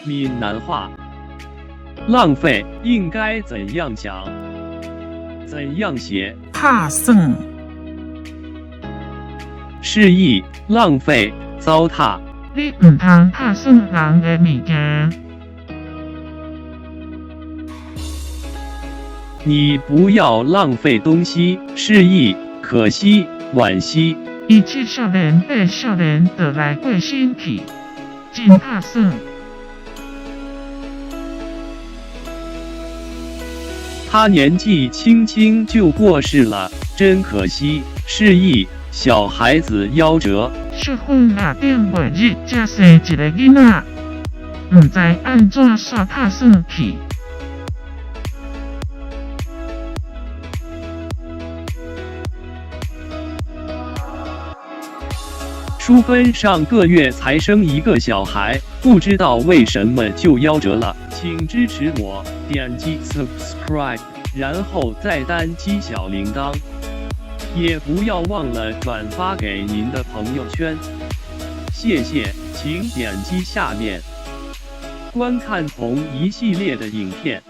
闽南话，浪费应该怎样讲？怎样写？拍算，示意浪费、糟蹋。你唔通拍算人嘅物件。你不要浪费东西，示意可惜、惋惜。伊7少年8少年就来过身去，真拍算。他年纪轻轻就过世了，真可惜。示意小孩子夭折。结婚6点月日才生一个囡仔，唔知安怎煞拍算去。淑芬上个月才生一个小孩，不知道为什么就夭折了。请支持我，点击 subscribe， 然后再单击小铃铛，也不要忘了转发给您的朋友圈。谢谢，请点击下面观看同一系列的影片。